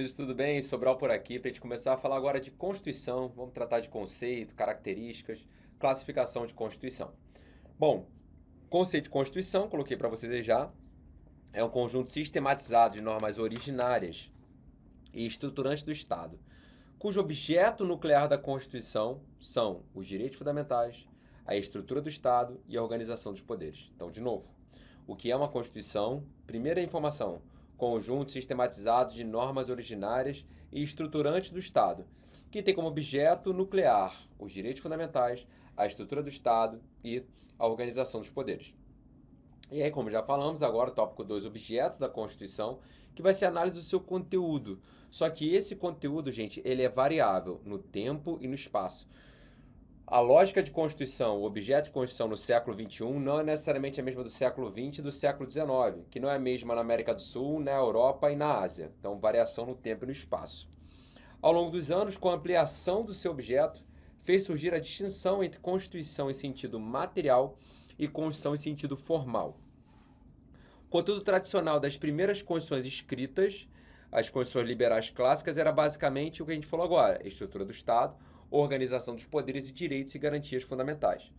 queridos, tudo bem? Sobral por aqui para a gente começar a falar agora de Constituição. Vamos tratar de conceito, características, classificação de Constituição. Bom, conceito de Constituição, coloquei para vocês aí já, é um conjunto sistematizado de normas originárias e estruturantes do Estado, cujo objeto nuclear da Constituição são os direitos fundamentais, a estrutura do Estado e a organização dos poderes. Então, de novo, o que é uma Constituição? Primeira informação: conjunto sistematizado de normas originárias e estruturantes do Estado, que tem como objeto nuclear os direitos fundamentais, a estrutura do Estado e a organização dos poderes. E aí, como já falamos, agora o tópico 2, objetos da Constituição, que vai ser a análise do seu conteúdo. Só que esse conteúdo, gente, ele é variável no tempo e no espaço. A lógica de Constituição, o objeto de Constituição no século XXI não é necessariamente a mesma do século XX e do século XIX, que não é a mesma na América do Sul, na Europa e na Ásia. Então, variação no tempo e no espaço. Ao longo dos anos, com a ampliação do seu objeto, fez surgir a distinção entre Constituição em sentido material e Constituição em sentido formal. O conteúdo tradicional das primeiras constituições escritas, as constituições liberais clássicas, era basicamente o que a gente falou agora: a estrutura do Estado, organização dos poderes e direitos e garantias fundamentais.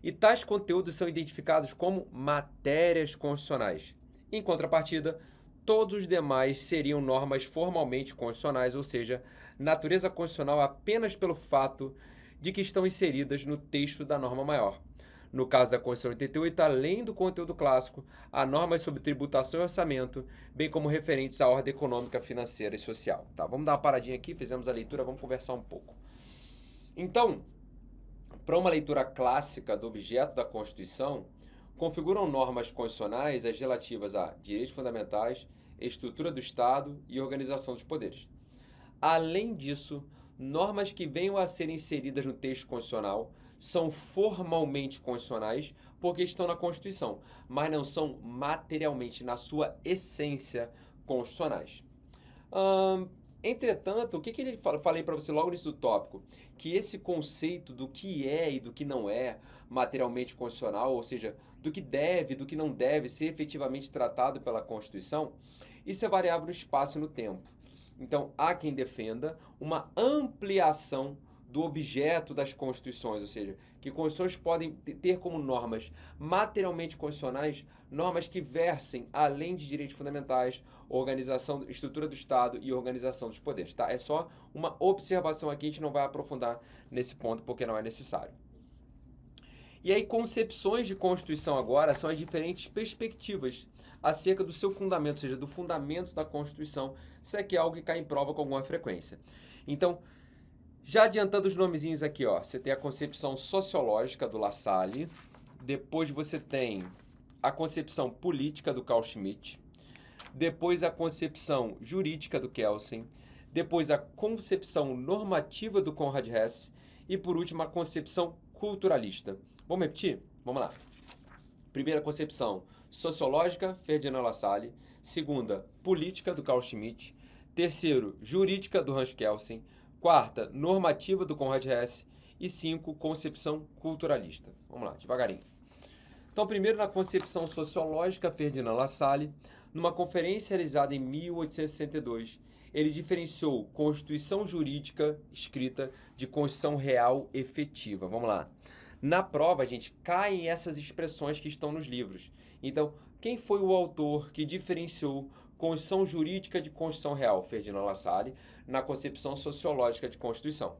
E tais conteúdos são identificados como matérias constitucionais. Em contrapartida, todos os demais seriam normas formalmente constitucionais, ou seja, natureza constitucional apenas pelo fato de que estão inseridas no texto da norma maior. No caso da Constituição 88, além do conteúdo clássico, há normas sobre tributação e orçamento, bem como referentes à ordem econômica, financeira e social. Tá, vamos dar uma paradinha aqui, fizemos a leitura, vamos conversar um pouco. Então, para uma leitura clássica do objeto da Constituição, configuram normas constitucionais as relativas a direitos fundamentais, estrutura do Estado e organização dos poderes. Além disso, normas que venham a ser inseridas no texto constitucional são formalmente constitucionais porque estão na Constituição, mas não são materialmente, na sua essência, constitucionais. Entretanto, o que ele falei para você logo no início do tópico? Que esse conceito do que é e do que não é materialmente constitucional, ou seja, do que deve e do que não deve ser efetivamente tratado pela Constituição, isso é variável no espaço e no tempo. Então, há quem defenda uma ampliação do objeto das constituições, ou seja, que constituições podem ter como normas materialmente constitucionais normas que versem além de direitos fundamentais, organização, estrutura do Estado e organização dos poderes. Tá? É só uma observação aqui, a gente não vai aprofundar nesse ponto porque não é necessário. E aí, concepções de Constituição agora são as diferentes perspectivas acerca do seu fundamento, ou seja, do fundamento da Constituição, se é que é algo que cai em prova com alguma frequência. Então, já adiantando os nomezinhos aqui, ó, você tem a concepção sociológica do La Salle, depois você tem a concepção política do Carl Schmitt, depois a concepção jurídica do Kelsen, depois a concepção normativa do Conrad Hess e, por último, a concepção culturalista. Vamos repetir? Vamos lá. Primeira concepção, sociológica, Ferdinand Lassalle. Segunda, política, do Carl Schmitt. Terceiro, jurídica, do Hans Kelsen. Quarta, normativa, do Conrad Hess. E 5, concepção culturalista. Vamos lá, devagarinho. Então, primeiro, na concepção sociológica, Ferdinand Lassalle, numa conferência realizada em 1862, ele diferenciou Constituição jurídica escrita de Constituição real efetiva. Vamos lá. Na prova, a gente cai em essas expressões que estão nos livros. Então, quem foi o autor que diferenciou Constituição jurídica de Constituição real? Ferdinand Lassalle, na concepção sociológica de Constituição.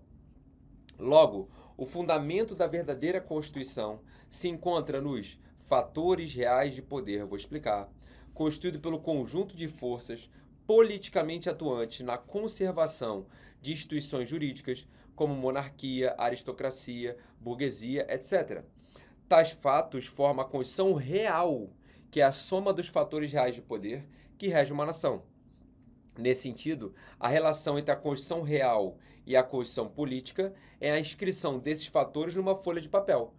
Logo, o fundamento da verdadeira Constituição se encontra nos fatores reais de poder, eu vou explicar, constituído pelo conjunto de forças politicamente atuantes na conservação de instituições jurídicas, como monarquia, aristocracia, burguesia, etc. Tais fatos formam a Constituição real, que é a soma dos fatores reais de poder que rege uma nação. Nesse sentido, a relação entre a Constituição real e a Constituição política é a inscrição desses fatores numa folha de papel.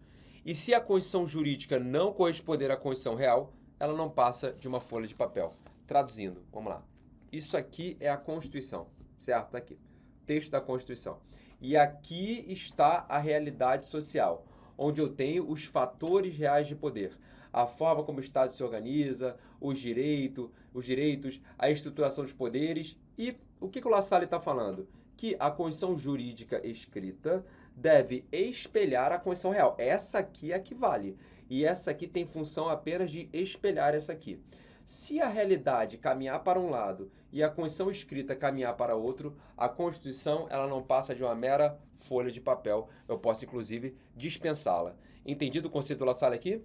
E se a Constituição jurídica não corresponder à Constituição real, ela não passa de uma folha de papel. Traduzindo, vamos lá. Isso aqui é a Constituição, certo? Tá aqui. Texto da Constituição. E aqui está a realidade social, onde eu tenho os fatores reais de poder. A forma como o Estado se organiza, os direitos, a estruturação dos poderes E o que o La Salle está falando? Que a Constituição jurídica escrita deve espelhar a Constituição real. Essa aqui é a que vale. E essa aqui tem função apenas de espelhar essa aqui. Se a realidade caminhar para um lado e a Constituição escrita caminhar para outro, a Constituição ela não passa de uma mera folha de papel. Eu posso, inclusive, dispensá-la. Entendido o conceito do La Salle aqui?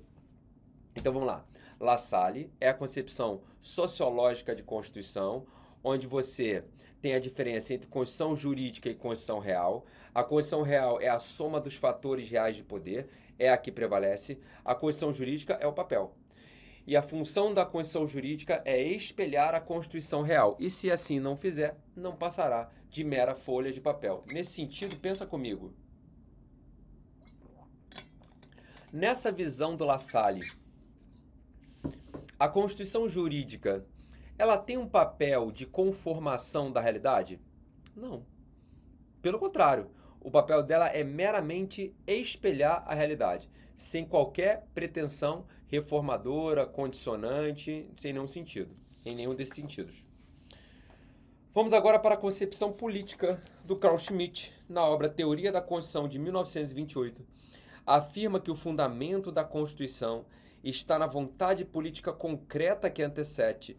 Então vamos lá. La Salle é a concepção sociológica de Constituição, onde você tem a diferença entre Constituição jurídica e Constituição real. A Constituição real é a soma dos fatores reais de poder, é a que prevalece. A Constituição jurídica é o papel. E a função da Constituição jurídica é espelhar a Constituição real. E se assim não fizer, não passará de mera folha de papel. Nesse sentido, pensa comigo. Nessa visão do La Salle, a Constituição jurídica, ela tem um papel de conformação da realidade? Não. Pelo contrário, o papel dela é meramente espelhar a realidade, sem qualquer pretensão reformadora, condicionante, sem nenhum sentido, em nenhum desses sentidos. Vamos agora para a concepção política do Carl Schmitt, na obra Teoria da Constituição de 1928. Afirma que o fundamento da Constituição está na vontade política concreta que antecede,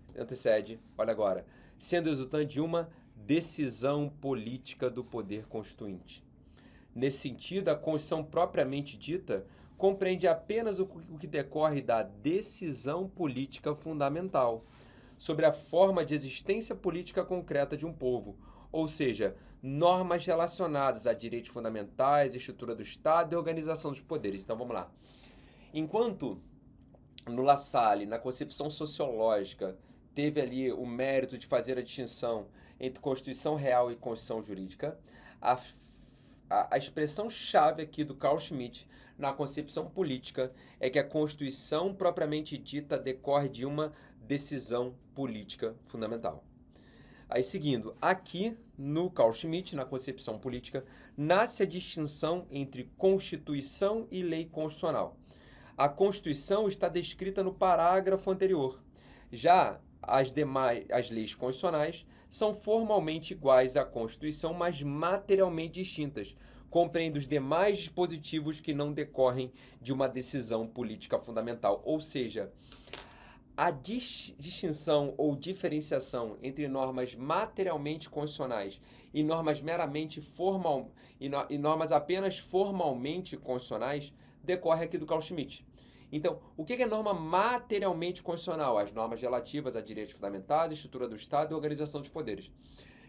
olha agora, sendo resultante de uma decisão política do poder constituinte. Nesse sentido, a Constituição propriamente dita compreende apenas o que decorre da decisão política fundamental sobre a forma de existência política concreta de um povo, ou seja, normas relacionadas a direitos fundamentais, estrutura do Estado e organização dos poderes. Então vamos lá. Enquanto no La Salle, na concepção sociológica, teve ali o mérito de fazer a distinção entre Constituição real e Constituição jurídica, a expressão-chave aqui do Carl Schmitt na concepção política é que a Constituição propriamente dita decorre de uma decisão política fundamental. Aí seguindo, aqui no Carl Schmitt, na concepção política, nasce a distinção entre Constituição e lei constitucional. A Constituição está descrita no parágrafo anterior. Já as leis constitucionais são formalmente iguais à Constituição, mas materialmente distintas. Compreendem os demais dispositivos que não decorrem de uma decisão política fundamental. Ou seja, a distinção ou diferenciação entre normas materialmente constitucionais e normas meramente e normas apenas formalmente constitucionais decorre aqui do Carl Schmitt. Então, o que é norma materialmente constitucional? As normas relativas a direitos fundamentais, estrutura do Estado e organização dos poderes.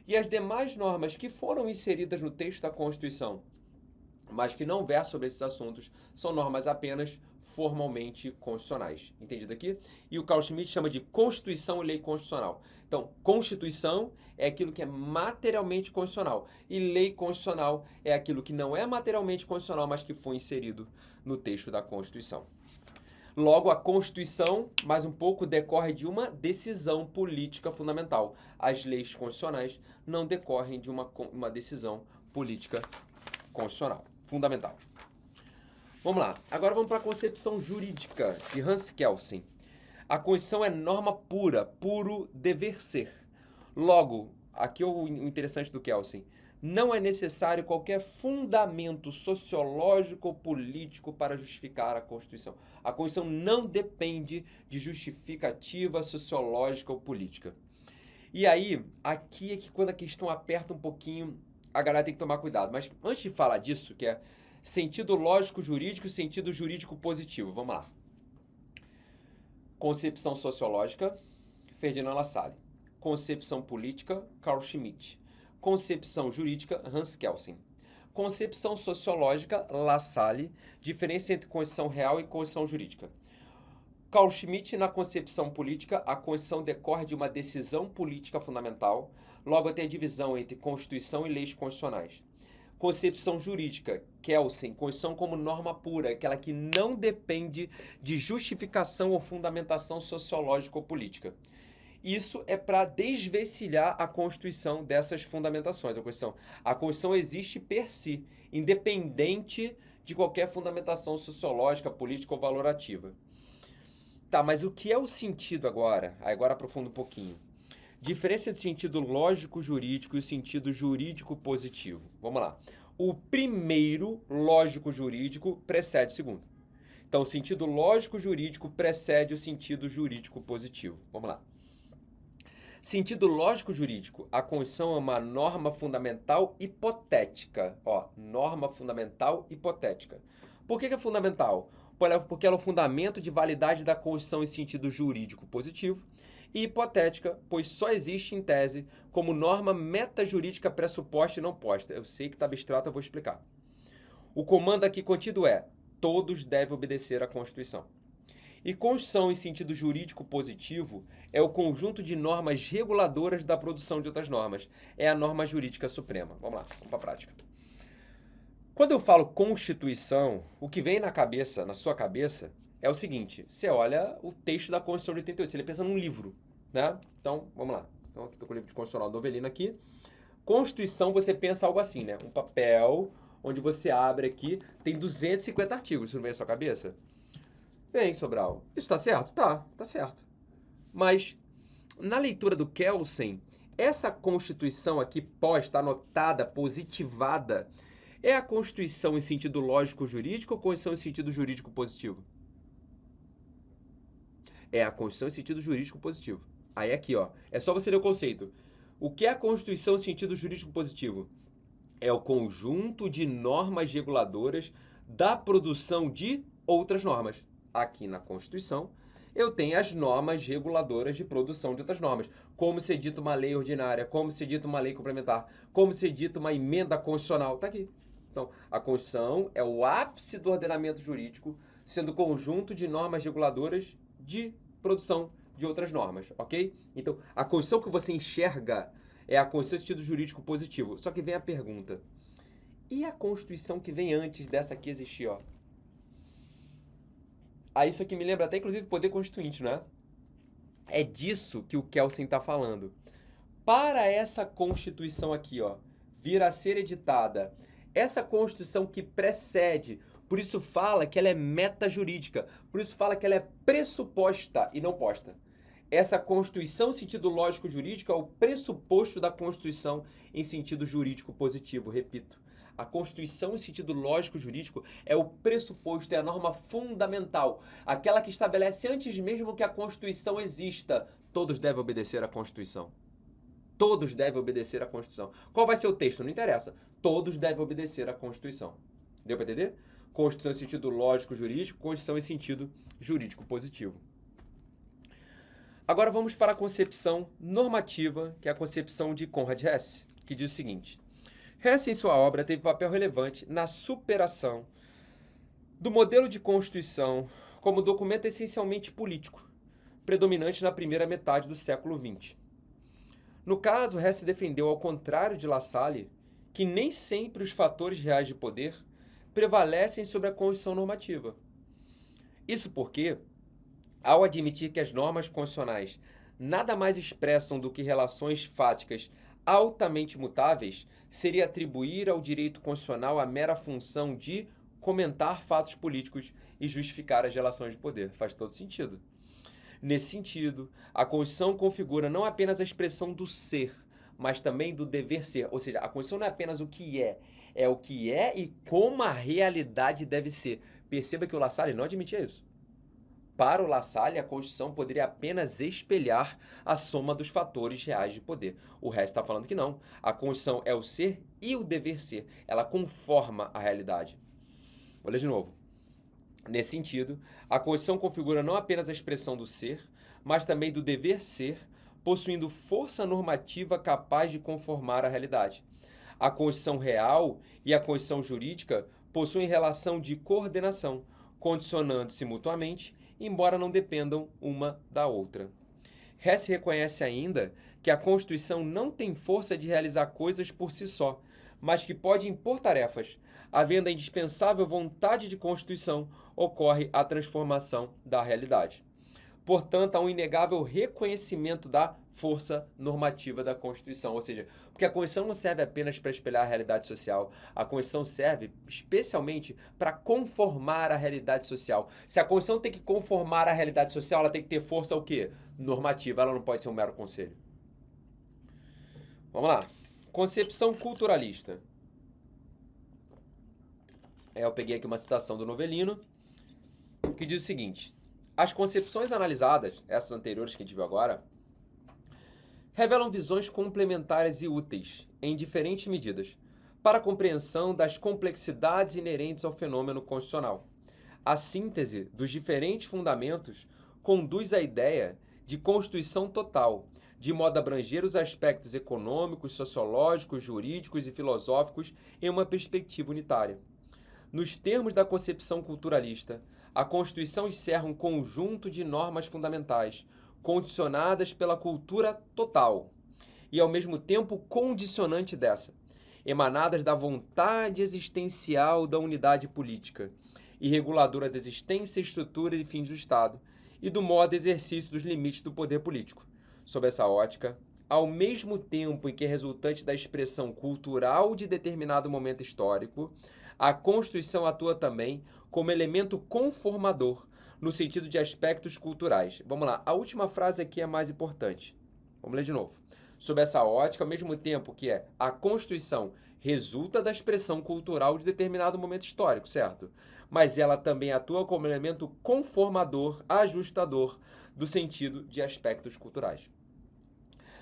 E as demais normas que foram inseridas no texto da Constituição, mas que não versam sobre esses assuntos, são normas apenas formalmente constitucionais. Entendido aqui? E o Carl Schmitt chama de Constituição e lei constitucional. Então, Constituição é aquilo que é materialmente constitucional e lei constitucional é aquilo que não é materialmente constitucional, mas que foi inserido no texto da Constituição. Logo, a Constituição, mais um pouco, decorre de uma decisão política fundamental. As leis constitucionais não decorrem de uma decisão política constitucional fundamental. Vamos lá. Agora vamos para a concepção jurídica de Hans Kelsen. A Constituição é norma pura, puro dever ser. Logo, aqui é o interessante do Kelsen. Não é necessário qualquer fundamento sociológico ou político para justificar a Constituição. A Constituição não depende de justificativa sociológica ou política. E aí, aqui é que quando a questão aperta um pouquinho, a galera tem que tomar cuidado. Mas antes de falar disso, que é sentido lógico jurídico e sentido jurídico positivo, vamos lá. Concepção sociológica, Ferdinand Lassalle. Concepção política, Carl Schmitt. Concepção jurídica, Hans Kelsen. Concepção sociológica, Lassalle. Diferença entre Constituição real e Constituição jurídica. Carl Schmitt, na concepção política, a Constituição decorre de uma decisão política fundamental. Logo, tem a divisão entre Constituição e leis constitucionais. Concepção jurídica, Kelsen, Constituição como norma pura, aquela que não depende de justificação ou fundamentação sociológica ou política. Isso é para desvencilhar a Constituição dessas fundamentações. A Constituição existe per si, independente de qualquer fundamentação sociológica, política ou valorativa. Tá, mas o que é o sentido agora? Agora aprofundo um pouquinho. Diferença entre o sentido lógico-jurídico e o sentido jurídico-positivo. Vamos lá. O primeiro lógico-jurídico precede o segundo. Então, o sentido lógico-jurídico precede o sentido jurídico-positivo. Vamos lá. Sentido lógico-jurídico. A Constituição é uma norma fundamental hipotética. Ó, norma fundamental hipotética. Por que é fundamental? Porque ela é o fundamento de validade da Constituição em sentido jurídico positivo e hipotética, pois só existe em tese como norma metajurídica pressuposta e não posta. Eu sei que está abstrato, eu vou explicar. O comando aqui contido é: todos devem obedecer à Constituição. E Constituição em sentido jurídico positivo é o conjunto de normas reguladoras da produção de outras normas. É a norma jurídica suprema. Vamos lá, vamos para a prática. Quando eu falo Constituição, o que vem na cabeça, na sua cabeça, é o seguinte: você olha o texto da Constituição de 88, você pensa num livro, né? Então, vamos lá. Então, aqui estou com o livro de Constitucional Novelino aqui. Constituição, você pensa algo assim, né? Um papel onde você abre aqui, tem 250 artigos. Isso não vem à sua cabeça? Vem, Sobral. Isso tá certo? Tá certo. Mas, na leitura do Kelsen, essa Constituição aqui posta, anotada, positivada, é a Constituição em sentido lógico-jurídico ou Constituição em sentido jurídico-positivo? É a Constituição em sentido jurídico-positivo. Aí aqui, ó, é só você ler o conceito. O que é a Constituição em sentido jurídico-positivo? É o conjunto de normas reguladoras da produção de outras normas. Aqui na Constituição, eu tenho as normas reguladoras de produção de outras normas. Como ser dito uma lei ordinária, como ser dito uma lei complementar, como ser dito uma emenda constitucional. Está aqui. Então, a Constituição é o ápice do ordenamento jurídico, sendo conjunto de normas reguladoras de produção de outras normas, ok? Então, a Constituição que você enxerga é a Constituição em sentido jurídico positivo. Só que vem a pergunta: e a Constituição que vem antes dessa aqui existir, ó? Aí isso aqui me lembra até, inclusive, poder constituinte, né? É disso que o Kelsen está falando. Para essa Constituição aqui, ó, vir a ser editada, essa Constituição que precede, por isso fala que ela é metajurídica, por isso fala que ela é pressuposta e não posta. Essa Constituição em sentido lógico-jurídico é o pressuposto da Constituição em sentido jurídico positivo, repito. A Constituição em sentido lógico-jurídico é o pressuposto, é a norma fundamental, aquela que estabelece antes mesmo que a Constituição exista. Todos devem obedecer à Constituição. Todos devem obedecer à Constituição. Qual vai ser o texto? Não interessa. Todos devem obedecer à Constituição. Deu para entender? Constituição em sentido lógico-jurídico, Constituição em sentido jurídico positivo. Agora vamos para a concepção normativa, que é a concepção de Conrad Hesse, que diz o seguinte: Hesse, em sua obra, teve papel relevante na superação do modelo de Constituição como documento essencialmente político, predominante na primeira metade do século XX. No caso, Hesse defendeu, ao contrário de La Salle, que nem sempre os fatores reais de poder prevalecem sobre a Constituição normativa. Isso porque, ao admitir que as normas constitucionais nada mais expressam do que relações fáticas altamente mutáveis, seria atribuir ao direito constitucional a mera função de comentar fatos políticos e justificar as relações de poder. Faz todo sentido. Nesse sentido, a Constituição configura não apenas a expressão do ser, mas também do dever ser. Ou seja, a Constituição não é apenas o que é o que é e como a realidade deve ser. Perceba que o La Salle não admitia isso. Para o La Salle, a Constituição poderia apenas espelhar a soma dos fatores reais de poder. O resto está falando que não. A Constituição é o ser e o dever ser. Ela conforma a realidade. Olha de novo. Nesse sentido, a Constituição configura não apenas a expressão do ser, mas também do dever ser, possuindo força normativa capaz de conformar a realidade. A Constituição real e a Constituição jurídica possuem relação de coordenação, condicionando-se mutuamente, embora não dependam uma da outra. Hesse reconhece ainda que a Constituição não tem força de realizar coisas por si só, mas que pode impor tarefas. Havendo a indispensável vontade de Constituição, ocorre a transformação da realidade. Portanto, há um inegável reconhecimento da força normativa da Constituição. Ou seja, porque a Constituição não serve apenas para espelhar a realidade social, a Constituição serve especialmente para conformar a realidade social. Se a Constituição tem que conformar a realidade social, ela tem que ter força o quê? Normativa, ela não pode ser um mero conselho. Vamos lá. Concepção culturalista. Eu peguei aqui uma citação do Novelino, que diz o seguinte: as concepções analisadas, essas anteriores que a gente viu agora, revelam visões complementares e úteis, em diferentes medidas, para a compreensão das complexidades inerentes ao fenômeno constitucional. A síntese dos diferentes fundamentos conduz à ideia de constituição total, de modo a abranger os aspectos econômicos, sociológicos, jurídicos e filosóficos em uma perspectiva unitária. Nos termos da concepção culturalista, a Constituição encerra um conjunto de normas fundamentais, condicionadas pela cultura total e, ao mesmo tempo, condicionante dessa, emanadas da vontade existencial da unidade política e reguladora da existência, estrutura e fins do Estado e do modo de exercício dos limites do poder político. Sob essa ótica, ao mesmo tempo em que é resultante da expressão cultural de determinado momento histórico, a Constituição atua também como elemento conformador, no sentido de aspectos culturais. Vamos lá, a última frase aqui é mais importante. Vamos ler de novo. Sob essa ótica, ao mesmo tempo que a Constituição resulta da expressão cultural de determinado momento histórico, certo? Mas ela também atua como elemento conformador, ajustador, do sentido de aspectos culturais.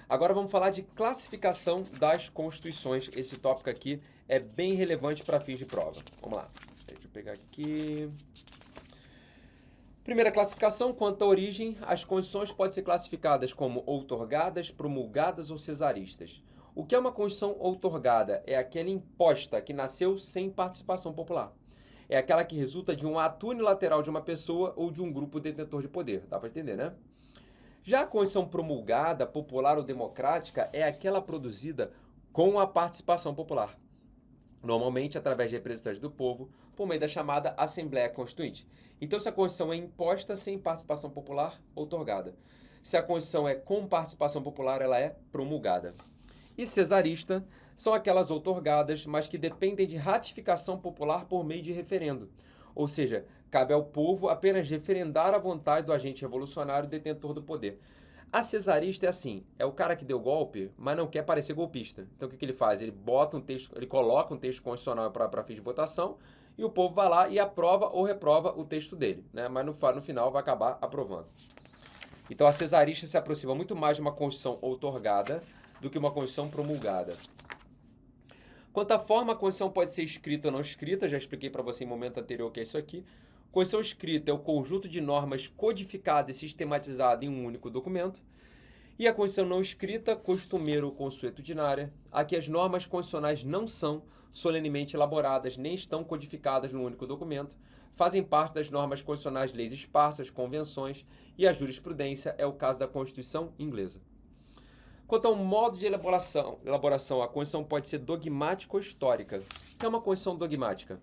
Agora vamos falar de classificação das constituições. Esse tópico aqui é bem relevante para fins de prova. Vamos lá. Deixa eu pegar aqui. Primeira classificação, quanto à origem, as constituições podem ser classificadas como outorgadas, promulgadas ou cesaristas. O que é uma constituição outorgada? É aquela imposta que nasceu sem participação popular. É aquela que resulta de um ato unilateral de uma pessoa ou de um grupo detentor de poder. Dá para entender, né? Já a Constituição promulgada, popular ou democrática, é aquela produzida com a participação popular, normalmente através de representantes do povo, por meio da chamada Assembleia Constituinte. Então, se a Constituição é imposta sem participação popular, outorgada. Se a Constituição é com participação popular, ela é promulgada. E cesarista são aquelas outorgadas, mas que dependem de ratificação popular por meio de referendo. Ou seja, cabe ao povo apenas referendar a vontade do agente revolucionário detentor do poder. A cesarista é assim, é o cara que deu golpe, mas não quer parecer golpista. Então o que ele faz? Ele bota um texto, ele coloca um texto constitucional para fins de votação e o povo vai lá e aprova ou reprova o texto dele, né? Mas no final vai acabar aprovando. Então a cesarista se aproxima muito mais de uma Constituição outorgada do que uma Constituição promulgada. Quanto à forma, a Constituição pode ser escrita ou não escrita, já expliquei para você em momento anterior o que é isso aqui. Constituição escrita é o conjunto de normas codificada e sistematizada em um único documento. E a Constituição não escrita, costumeiro ou consuetudinária, aqui as normas constitucionais não são solenemente elaboradas nem estão codificadas num único documento, fazem parte das normas constitucionais leis esparsas, convenções e a jurisprudência é o caso da Constituição inglesa. Quanto ao modo de elaboração, a Constituição pode ser dogmática ou histórica. O que é uma Constituição dogmática?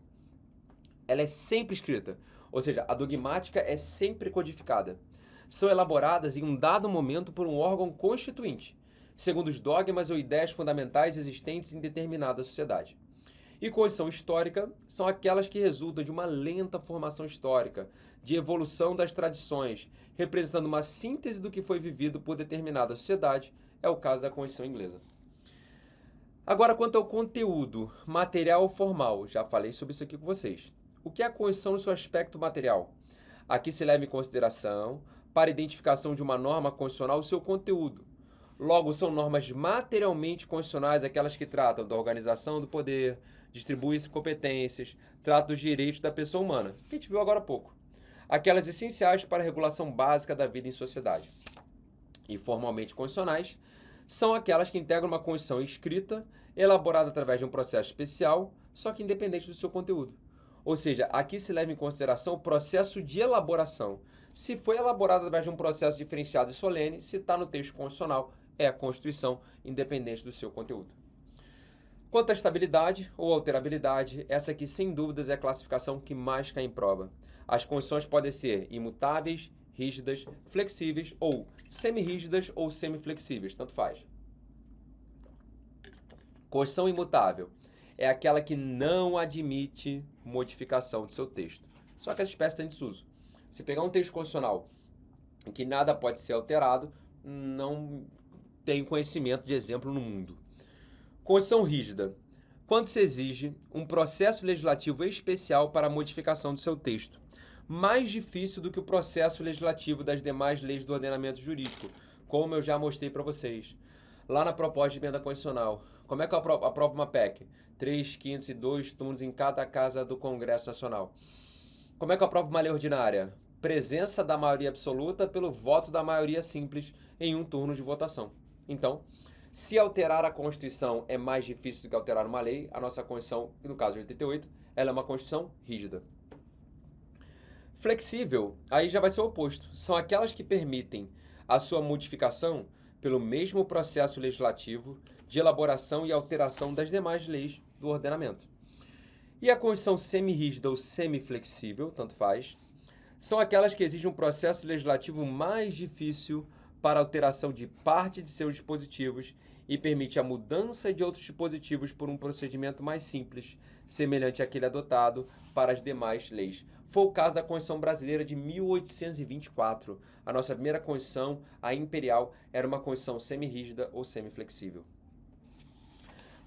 Ela é sempre escrita, ou seja, a dogmática é sempre codificada. São elaboradas em um dado momento por um órgão constituinte, segundo os dogmas ou ideias fundamentais existentes em determinada sociedade. E Constituição histórica são aquelas que resultam de uma lenta formação histórica, de evolução das tradições, representando uma síntese do que foi vivido por determinada sociedade, é o caso da Constituição inglesa. Agora, quanto ao conteúdo, material ou formal, já falei sobre isso aqui com vocês. O que é a Constituição no seu aspecto material? Aqui se leva em consideração, para a identificação de uma norma constitucional, o seu conteúdo. Logo, são normas materialmente constitucionais, aquelas que tratam da organização do poder, distribuem competências, tratam dos direitos da pessoa humana, que a gente viu agora há pouco. Aquelas essenciais para a regulação básica da vida em sociedade. E formalmente constitucionais são aquelas que integram uma Constituição escrita, elaborada através de um processo especial, só que independente do seu conteúdo. Ou seja, aqui se leva em consideração o processo de elaboração. Se foi elaborado através de um processo diferenciado e solene, se está no texto constitucional, é a Constituição, independente do seu conteúdo. Quanto à estabilidade ou alterabilidade, essa aqui, sem dúvidas, é a classificação que mais cai em prova. As constituições podem ser imutáveis, rígidas, flexíveis ou semi-rígidas ou semi-flexíveis, tanto faz. Constituição imutável é aquela que não admite modificação de seu texto. Só que essa espécie está em desuso. Se pegar um texto constitucional em que nada pode ser alterado, não tem conhecimento de exemplo no mundo. Constituição rígida. Quando se exige um processo legislativo especial para a modificação do seu texto, mais difícil do que o processo legislativo das demais leis do ordenamento jurídico, como eu já mostrei para vocês. Lá na proposta de emenda constitucional, como é que eu aprovo uma PEC? 3/5 e 2 turnos em cada casa do Congresso Nacional. Como é que eu aprovo uma lei ordinária? Presença da maioria absoluta pelo voto da maioria simples em um turno de votação. Então, se alterar a Constituição é mais difícil do que alterar uma lei, a nossa Constituição, no caso de 88, ela é uma Constituição rígida. Flexível, aí já vai ser o oposto. São aquelas que permitem a sua modificação pelo mesmo processo legislativo de elaboração e alteração das demais leis do ordenamento. E a Constituição semi-rígida ou semi-flexível, tanto faz, são aquelas que exigem um processo legislativo mais difícil para alteração de parte de seus dispositivos e permite a mudança de outros dispositivos por um procedimento mais simples, semelhante àquele adotado para as demais leis. Foi o caso da Constituição Brasileira de 1824. A nossa primeira Constituição, a imperial, era uma Constituição semi-rígida ou semi-flexível.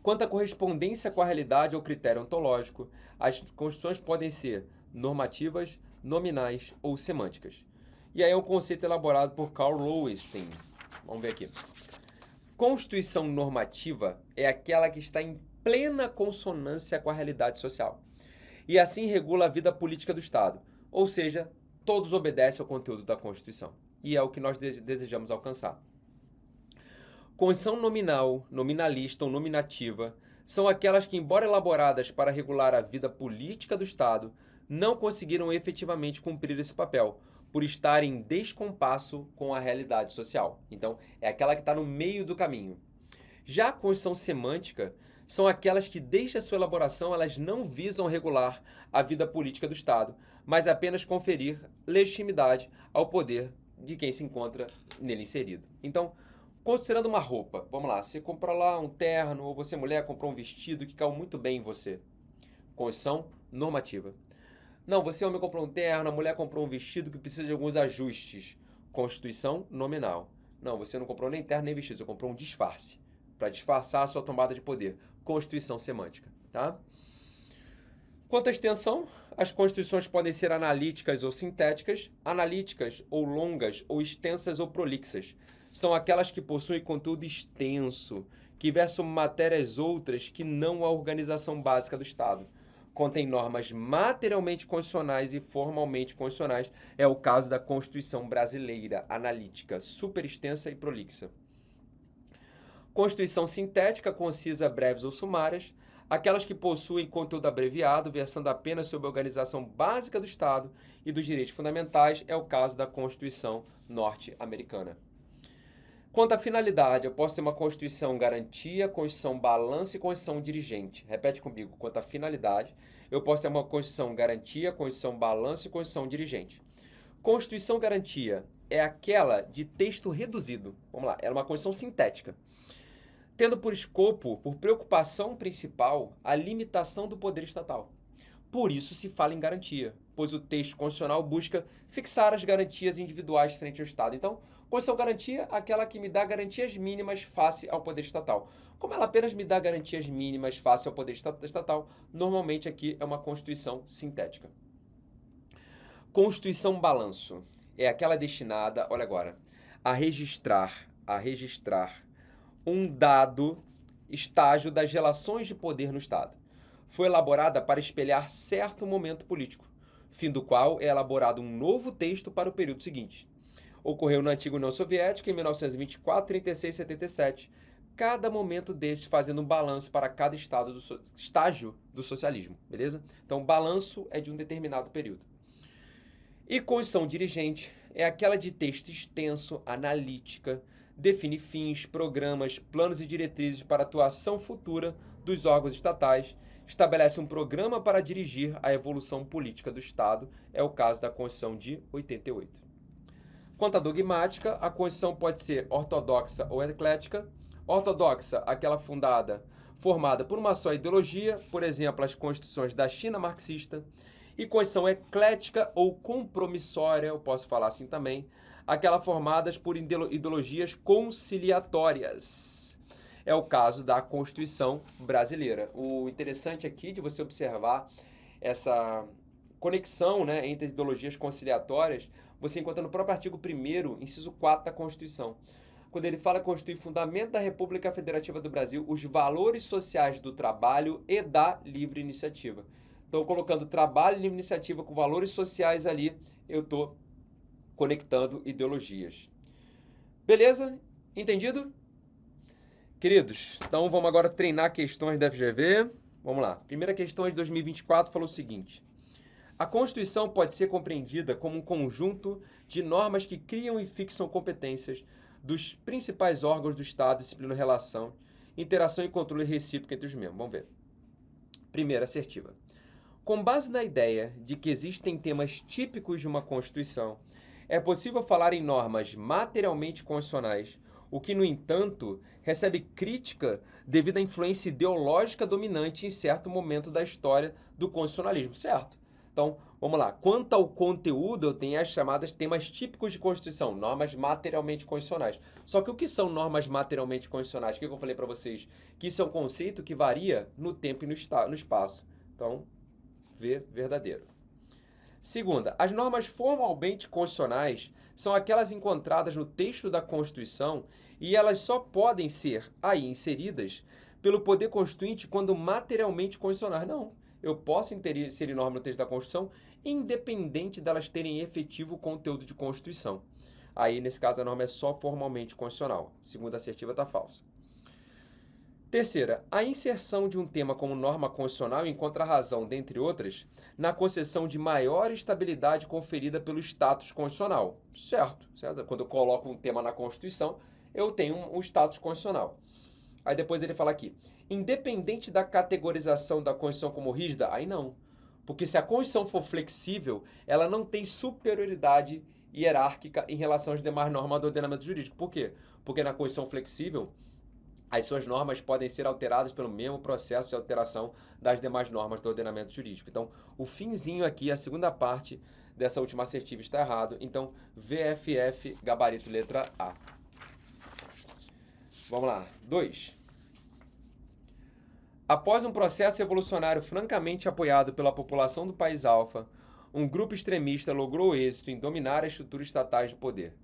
Quanto à correspondência com a realidade ou critério ontológico, as Constituições podem ser normativas, nominais ou semânticas. E aí é um conceito elaborado por Karl Lowenstein. Vamos ver aqui. Constituição normativa é aquela que está em plena consonância com a realidade social e assim regula a vida política do Estado, ou seja, todos obedecem ao conteúdo da Constituição, e é o que nós desejamos alcançar. Constituição nominal, nominalista ou nominativa são aquelas que, embora elaboradas para regular a vida política do Estado, não conseguiram efetivamente cumprir esse papel, por estar em descompasso com a realidade social. Então, é aquela que está no meio do caminho. Já a Constituição semântica são aquelas que, desde a sua elaboração, elas não visam regular a vida política do Estado, mas apenas conferir legitimidade ao poder de quem se encontra nele inserido. Então, considerando uma roupa, vamos lá, você comprou lá um terno, ou você, mulher, comprou um vestido que caiu muito bem em você. Constituição normativa. Não, você, homem, comprou um terno, a mulher comprou um vestido que precisa de alguns ajustes. Constituição nominal. Não, você não comprou nem terno nem vestido, você comprou um disfarce, para disfarçar a sua tomada de poder. Constituição semântica, tá? Quanto à extensão, as constituições podem ser analíticas ou sintéticas, analíticas ou longas ou extensas ou prolixas. São aquelas que possuem conteúdo extenso, que versam matérias outras que não a organização básica do Estado. Contém normas materialmente constitucionais e formalmente constitucionais. É o caso da Constituição Brasileira, analítica, super extensa e prolixa. Constituição sintética, concisa, breves ou sumárias. Aquelas que possuem conteúdo abreviado, versando apenas sobre a organização básica do Estado e dos direitos fundamentais. É o caso da Constituição norte-americana. Quanto à finalidade, eu posso ter uma Constituição garantia, Constituição balanço e Constituição dirigente. Repete comigo. Quanto à finalidade, eu posso ter uma Constituição garantia, Constituição balanço e Constituição dirigente. Constituição garantia é aquela de texto reduzido. Vamos lá, ela é uma Constituição sintética, tendo por escopo, por preocupação principal, a limitação do poder estatal. Por isso se fala em garantia, pois o texto constitucional busca fixar as garantias individuais frente ao Estado. Então, Constituição garantia é aquela que me dá garantias mínimas face ao poder estatal. Como ela apenas me dá garantias mínimas face ao poder estatal, normalmente aqui é uma Constituição sintética. Constituição balanço é aquela destinada, olha agora, a registrar um dado estágio das relações de poder no Estado. Foi elaborada para espelhar certo momento político, fim do qual é elaborado um novo texto para o período seguinte. Ocorreu na antiga União Soviética em 1924, 36 e 77, cada momento destes fazendo um balanço para cada estágio do socialismo, beleza? Então, balanço é de um determinado período. E Constituição dirigente é aquela de texto extenso, analítica, define fins, programas, planos e diretrizes para a atuação futura dos órgãos estatais, estabelece um programa para dirigir a evolução política do Estado, é o caso da Constituição de 88. Quanto à dogmática, a Constituição pode ser ortodoxa ou eclética. Ortodoxa, aquela formada por uma só ideologia, por exemplo, as constituições da China marxista. E Constituição eclética ou compromissória, eu posso falar assim também, aquela formadas por ideologias conciliatórias. É o caso da Constituição brasileira. O interessante aqui de você observar essa conexão, né, entre as ideologias conciliatórias, você encontra no próprio artigo 1º, inciso 4 da Constituição. Quando ele fala constitui fundamento da República Federativa do Brasil os valores sociais do trabalho e da livre iniciativa. Então, colocando trabalho e livre iniciativa com valores sociais ali, eu estou conectando ideologias. Beleza? Entendido? Queridos, então vamos agora treinar questões da FGV. Vamos lá. Primeira questão de 2024 falou o seguinte: a Constituição pode ser compreendida como um conjunto de normas que criam e fixam competências dos principais órgãos do Estado, disciplinam relação, interação e controle recíproco entre os membros. Vamos ver. Primeira, assertiva. Com base na ideia de que existem temas típicos de uma Constituição, é possível falar em normas materialmente constitucionais, o que, no entanto, recebe crítica devido à influência ideológica dominante em certo momento da história do constitucionalismo, certo? Então, vamos lá. Quanto ao conteúdo, eu tenho as chamadas temas típicos de Constituição, normas materialmente constitucionais. Só que o que são normas materialmente constitucionais? O que eu falei para vocês? Que isso é um conceito que varia no tempo e no espaço. Então, verdadeiro. Segunda, as normas formalmente constitucionais são aquelas encontradas no texto da Constituição e elas só podem ser aí inseridas pelo poder constituinte quando materialmente constitucionais. Não, eu posso inserir norma no texto da Constituição independente delas terem efetivo conteúdo de Constituição. Aí, nesse caso, a norma é só formalmente constitucional. Segunda assertiva está falsa. Terceira, a inserção de um tema como norma constitucional encontra razão, dentre outras, na concessão de maior estabilidade conferida pelo status constitucional. Certo? Quando eu coloco um tema na Constituição, eu tenho um status constitucional. Aí depois ele fala aqui, independente da categorização da Constituição como rígida, aí não. Porque se a Constituição for flexível, ela não tem superioridade hierárquica em relação às demais normas do ordenamento jurídico. Por quê? Porque na Constituição flexível, as suas normas podem ser alteradas pelo mesmo processo de alteração das demais normas do ordenamento jurídico. Então, o finzinho aqui, a segunda parte dessa última assertiva está errado. Então, VFF, gabarito letra A. Vamos lá. 2. Após um processo evolucionário francamente apoiado pela população do país alfa, um grupo extremista logrou êxito em dominar as estruturas estatais de poder.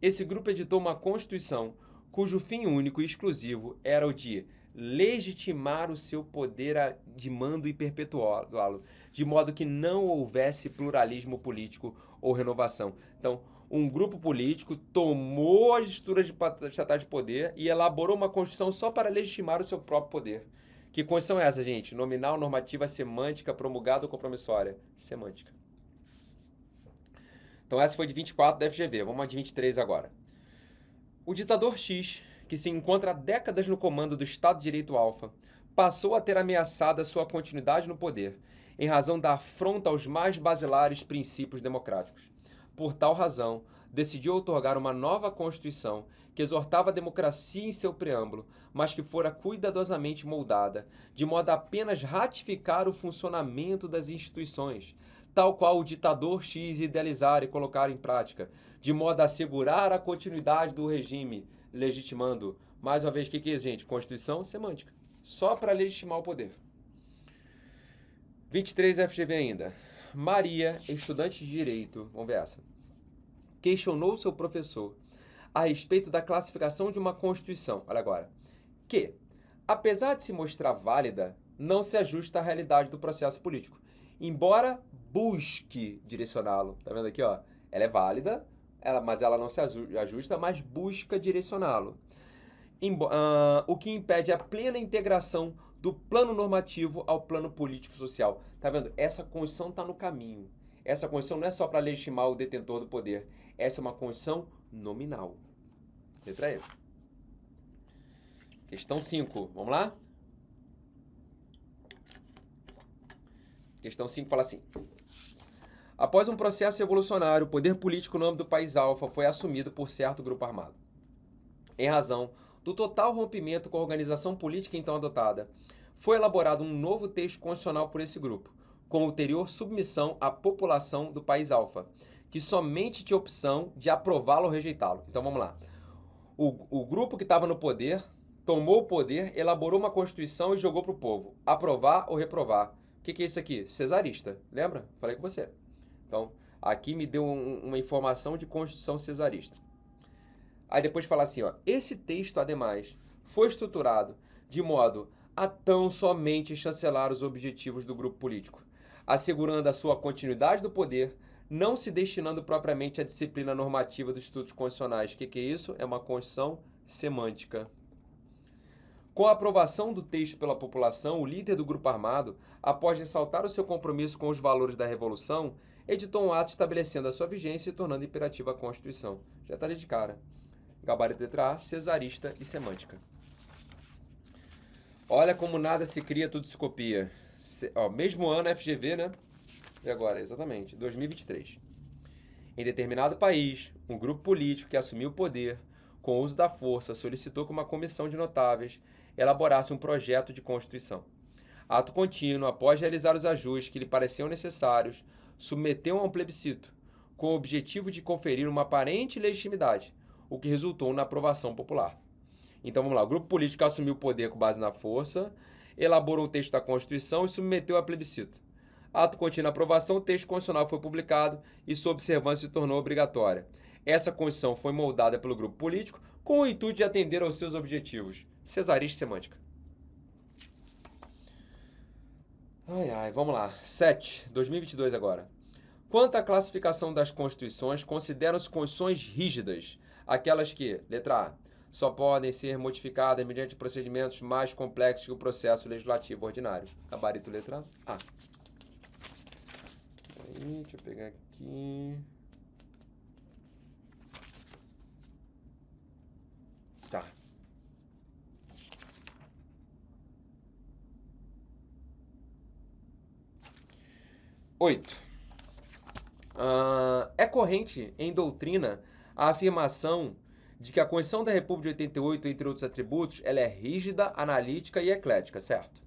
Esse grupo editou uma Constituição cujo fim único e exclusivo era o de legitimar o seu poder de mando e perpetuá-lo, de modo que não houvesse pluralismo político ou renovação. Então, um grupo político tomou as estruturas estatais de poder e elaborou uma Constituição só para legitimar o seu próprio poder. Que Constituição é essa, gente? Nominal, normativa, semântica, promulgada ou compromissória? Semântica. Então, essa foi de 24 da FGV. Vamos a de 23 agora. O ditador X, que se encontra há décadas no comando do Estado de Direito Alfa, passou a ter ameaçada sua continuidade no poder, em razão da afronta aos mais basilares princípios democráticos. Por tal razão, decidiu outorgar uma nova Constituição que exortava a democracia em seu preâmbulo, mas que fora cuidadosamente moldada, de modo a apenas ratificar o funcionamento das instituições, tal qual o ditador X idealizar e colocar em prática, de modo a assegurar a continuidade do regime, legitimando. Mais uma vez, o que é isso, gente? Constituição semântica. Só para legitimar o poder. 23 FGV ainda. Maria, estudante de Direito, vamos ver essa, questionou seu professor a respeito da classificação de uma Constituição, olha agora, que, apesar de se mostrar válida, não se ajusta à realidade do processo político, embora busque direcioná-lo. Tá vendo aqui, ó? Ela é válida, mas ela não se ajusta, mas busca direcioná-lo. O que impede a plena integração do plano normativo ao plano político-social. Tá vendo? Essa Constituição está no caminho. Essa Constituição não é só para legitimar o detentor do poder. Essa é uma Constituição nominal. Letra E. Questão 5. Vamos lá? Questão 5 fala assim. Após um processo evolucionário, o poder político no âmbito do país alfa foi assumido por certo grupo armado. Em razão do total rompimento com a organização política então adotada, foi elaborado um novo texto constitucional por esse grupo, com ulterior submissão à população do país alfa, que somente tinha opção de aprová-lo ou rejeitá-lo. Então vamos lá. O grupo que estava no poder tomou o poder, elaborou uma Constituição e jogou para o povo. Aprovar ou reprovar. O que é isso aqui? Cesarista. Lembra? Falei com você. Então, aqui me deu uma informação de Constituição cesarista. Aí depois fala assim, ó, esse texto, ademais, foi estruturado de modo a tão somente chancelar os objetivos do grupo político, assegurando a sua continuidade do poder, não se destinando propriamente à disciplina normativa dos institutos constitucionais. O que é isso? É uma Constituição semântica. Com a aprovação do texto pela população, o líder do grupo armado, após ressaltar o seu compromisso com os valores da Revolução, editou um ato estabelecendo a sua vigência e tornando imperativa a Constituição. Já está ali de cara. Gabarito letra A, cesarista e semântica. Olha como nada se cria, tudo se copia. Mesmo ano FGV, né? E agora, exatamente, 2023. Em determinado país, um grupo político que assumiu o poder, com o uso da força, solicitou que uma comissão de notáveis elaborasse um projeto de Constituição. Ato contínuo, após realizar os ajustes que lhe pareciam necessários, submeteu a um plebiscito, com o objetivo de conferir uma aparente legitimidade, o que resultou na aprovação popular. Então vamos lá, o grupo político assumiu o poder com base na força, elaborou o texto da Constituição e submeteu a plebiscito. Ato contínuo, aprovação, o texto constitucional foi publicado e sua observância se tornou obrigatória. Essa Constituição foi moldada pelo grupo político com o intuito de atender aos seus objetivos. Cesarista e semântica. Vamos lá. 7, 2022 agora. Quanto à classificação das constituições, consideram-se constituições rígidas, aquelas que, letra A, só podem ser modificadas mediante procedimentos mais complexos que o processo legislativo ordinário. Gabarito letra A. Aí, deixa eu pegar aqui. Tá. Oito. É corrente em doutrina a afirmação de que a Constituição da República de 88, entre outros atributos, ela é rígida, analítica e eclética, certo?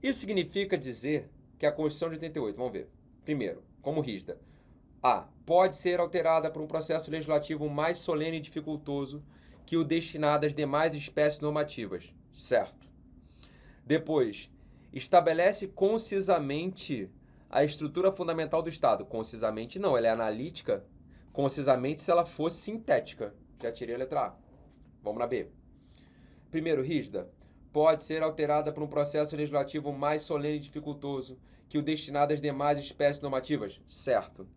Isso significa dizer que a Constituição de 88, vamos ver. Primeiro, como rígida. A. Pode ser alterada por um processo legislativo mais solene e dificultoso que o destinado às demais espécies normativas, certo? Depois, estabelece concisamente a estrutura fundamental do Estado. Concisamente não, ela é analítica. Concisamente se ela fosse sintética. Já tirei a letra A. Vamos na B. Primeiro, rígida. Pode ser alterada por um processo legislativo mais solene e dificultoso que o destinado às demais espécies normativas. Certo.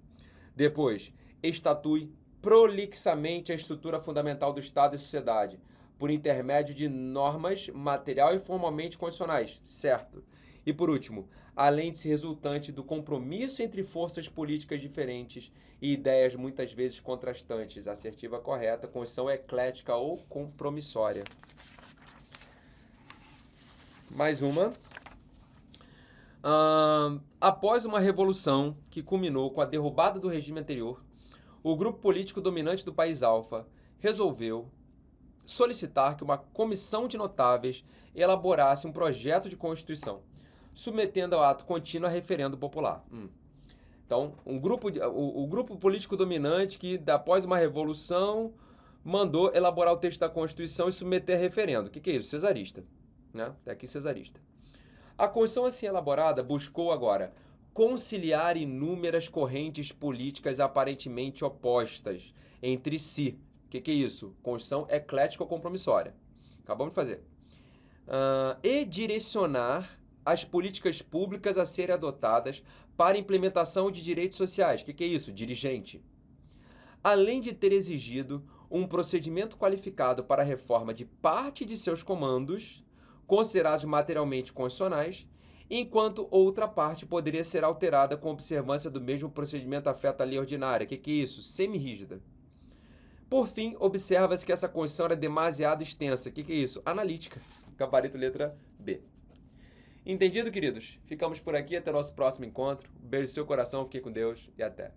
Depois, estatui prolixamente a estrutura fundamental do Estado e sociedade, por intermédio de normas material e formalmente constitucionais. Certo. E por último, além de ser resultante do compromisso entre forças políticas diferentes e ideias muitas vezes contrastantes, assertiva correta, Constituição eclética ou compromissória. Mais uma. Após uma revolução que culminou com a derrubada do regime anterior, o grupo político dominante do país Alfa resolveu solicitar que uma comissão de notáveis elaborasse um projeto de Constituição, submetendo ao ato contínuo a referendo popular. Então, o grupo político dominante que, após uma revolução, mandou elaborar o texto da Constituição e submeter a referendo. O que é isso? Cesarista. Né? Tá aqui cesarista. A Constituição assim elaborada buscou agora conciliar inúmeras correntes políticas aparentemente opostas entre si. O que é isso? Constituição eclética ou compromissória. Acabamos de fazer. E direcionar as políticas públicas a serem adotadas para implementação de direitos sociais. O que é isso? Dirigente. Além de ter exigido um procedimento qualificado para a reforma de parte de seus comandos, considerados materialmente constitucionais, enquanto outra parte poderia ser alterada com observância do mesmo procedimento afeto à lei ordinária. O que é isso? Semi-rígida. Por fim, observa-se que essa Constituição era demasiado extensa. O que é isso? Analítica. Gabarito letra B. Entendido, queridos? Ficamos por aqui. Até o nosso próximo encontro. Beijo no seu coração. Fique com Deus e até.